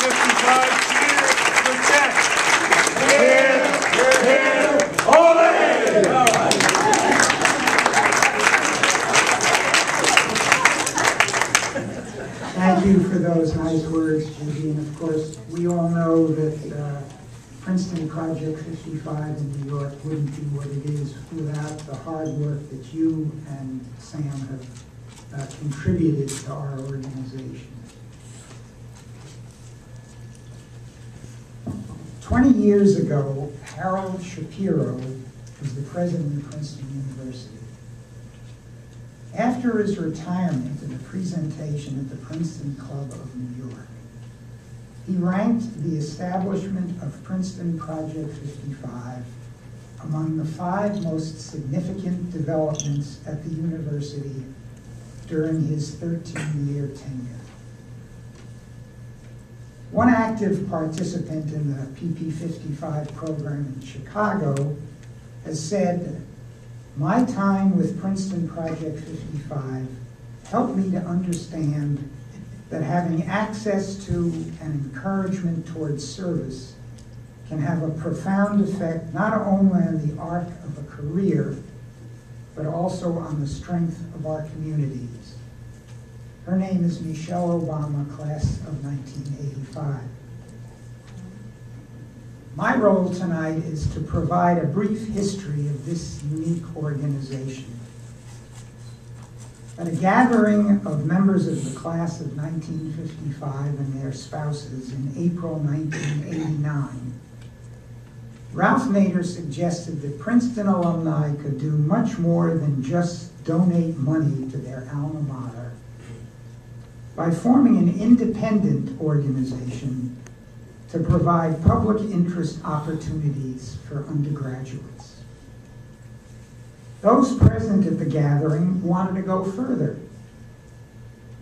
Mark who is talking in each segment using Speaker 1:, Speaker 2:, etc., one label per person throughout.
Speaker 1: PP55, cheer for Chet.
Speaker 2: Thank you for those nice words, Judy. And of course, we all know that Princeton Project 55 in New York wouldn't be what it is without the hard work that you and Sam have contributed to our organization. 20 years ago, Harold Shapiro was the president of Princeton University. After his retirement in a presentation at the Princeton Club of New York, he ranked the establishment of Princeton Project 55 among the 5 most significant developments at the university during his 13-year tenure. One active participant in the PP55 program in Chicago has said, "My time with Princeton Project 55 helped me to understand that having access to and encouragement towards service can have a profound effect not only on the arc of a career, but also on the strength of our communities." Her name is Michelle Obama, class of 1985. My role tonight is to provide a brief history of this unique organization. At a gathering of members of the class of 1955 and their spouses in April 1989, Ralph Nader suggested that Princeton alumni could do much more than just donate money to their alma mater by forming an independent organization to provide public interest opportunities for undergraduates. Those present at the gathering wanted to go further,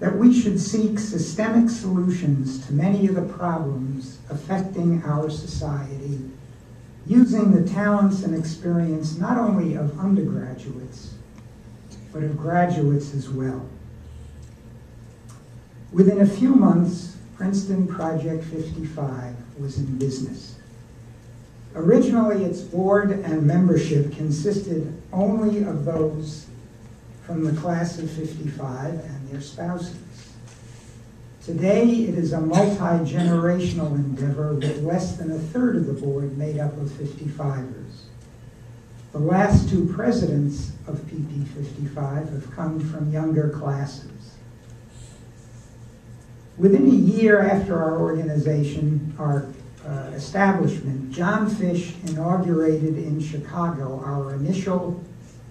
Speaker 2: that we should seek systemic solutions to many of the problems affecting our society using the talents and experience not only of undergraduates, but of graduates as well. Within a few months, Princeton Project 55 was in business. Originally, its board and membership consisted only of those from the class of 55 and their spouses. Today, it is a multi-generational endeavor with less than a third of the board made up of 55ers. The last 2 presidents of PP55 have come from younger classes. Within a year after our organization, our establishment, John Fish inaugurated in Chicago our initial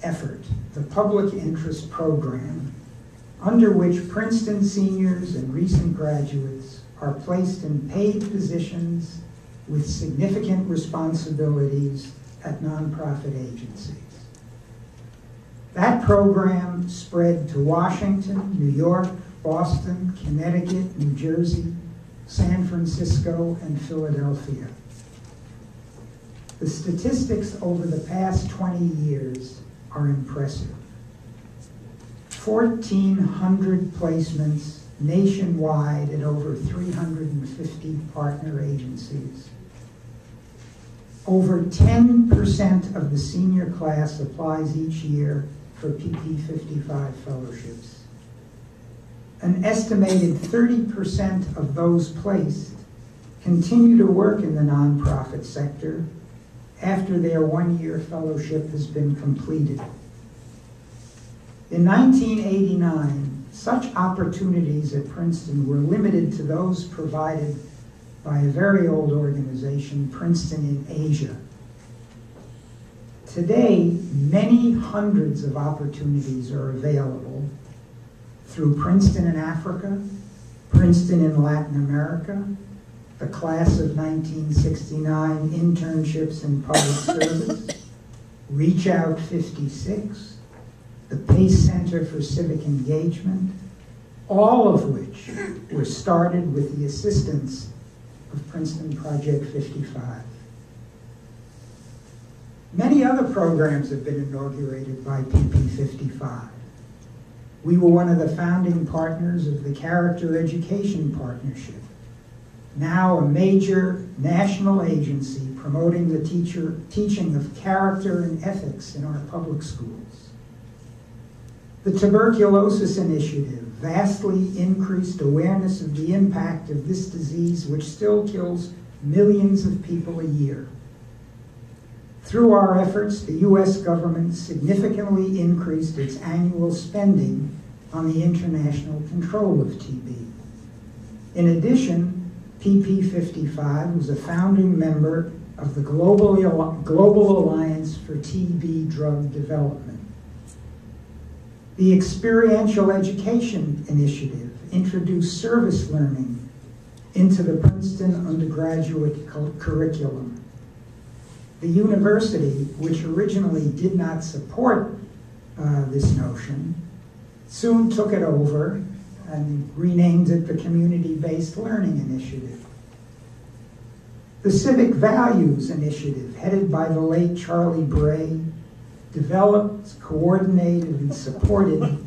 Speaker 2: effort, the Public Interest Program, under which Princeton seniors and recent graduates are placed in paid positions with significant responsibilities at nonprofit agencies. That program spread to Washington, New York, Boston, Connecticut, New Jersey, San Francisco, and Philadelphia. The statistics over the past 20 years are impressive. 1,400 placements nationwide at over 350 partner agencies. Over 10% of the senior class applies each year for PP55 fellowships. An estimated 30% of those placed continue to work in the nonprofit sector after their 1-year fellowship has been completed. In 1989, such opportunities at Princeton were limited to those provided by a very old organization, Princeton in Asia. Today, many hundreds of opportunities are available through Princeton in Africa, Princeton in Latin America, the class of 1969 internships in public service, Reach Out 56, the Pace Center for Civic Engagement, all of which were started with the assistance of Princeton Project 55. Many other programs have been inaugurated by PP55. We were one of the founding partners of the Character Education Partnership, now a major national agency promoting the teaching of character and ethics in our public schools. The Tuberculosis Initiative vastly increased awareness of the impact of this disease, which still kills millions of people a year. Through our efforts, the U.S. government significantly increased its annual spending on the international control of TB. In addition, PP55 was a founding member of the Global Alliance for TB Drug Development. The Experiential Education Initiative introduced service learning into the Princeton undergraduate curriculum. The university, which originally did not support this notion, soon took it over and renamed it the Community-Based Learning Initiative. The Civic Values Initiative, headed by the late Charlie Bray, developed, coordinated, and supported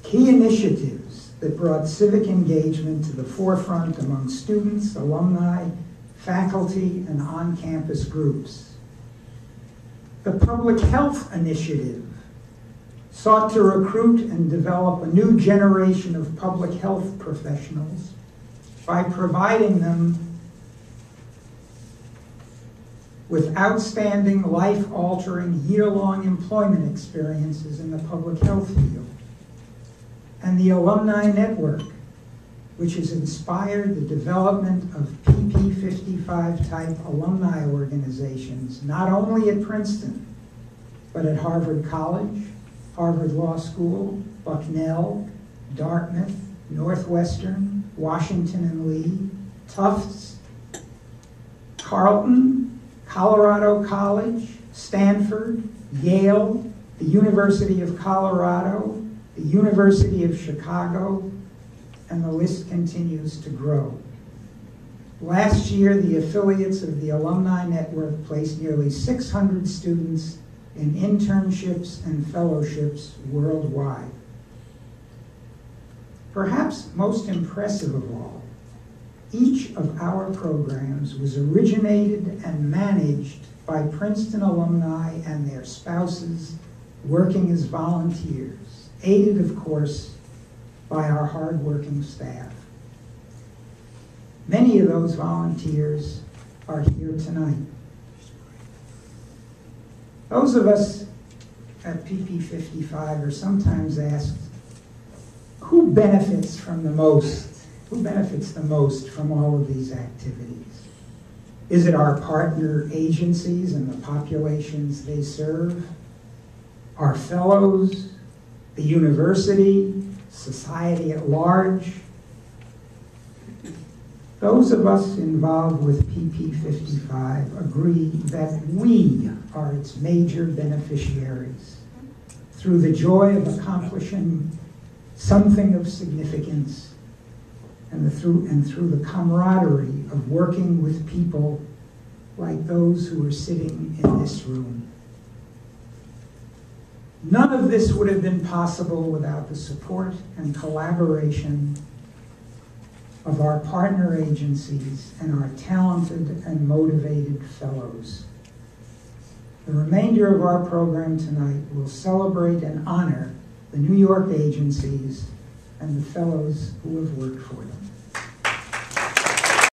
Speaker 2: key initiatives that brought civic engagement to the forefront among students, alumni, faculty, and on-campus groups. The Public Health Initiative sought to recruit and develop a new generation of public health professionals by providing them with outstanding, life-altering, year-long employment experiences in the public health field. And the Alumni Network, which has inspired the development of PP55-type alumni organizations, not only at Princeton, but at Harvard College, Harvard Law School, Bucknell, Dartmouth, Northwestern, Washington and Lee, Tufts, Carleton, Colorado College, Stanford, Yale, the University of Colorado, the University of Chicago, and the list continues to grow. Last year, the affiliates of the Alumni Network placed nearly 600 students in internships and fellowships worldwide. Perhaps most impressive of all, each of our programs was originated and managed by Princeton alumni and their spouses working as volunteers, aided, of course, by our hardworking staff. Many of those volunteers are here tonight. Those of us at PP55 are sometimes asked, who benefits from the most? Who benefits the most from all of these activities? Is it our partner agencies and the populations they serve? Our fellows? The university? Society at large? Those of us involved with PP55 agree that we are its major beneficiaries through the joy of accomplishing something of significance and through the camaraderie of working with people like those who are sitting in this room. None of this would have been possible without the support and collaboration of our partner agencies and our talented and motivated fellows. The remainder of our program tonight will celebrate and honor the New York agencies and the fellows who have worked for them.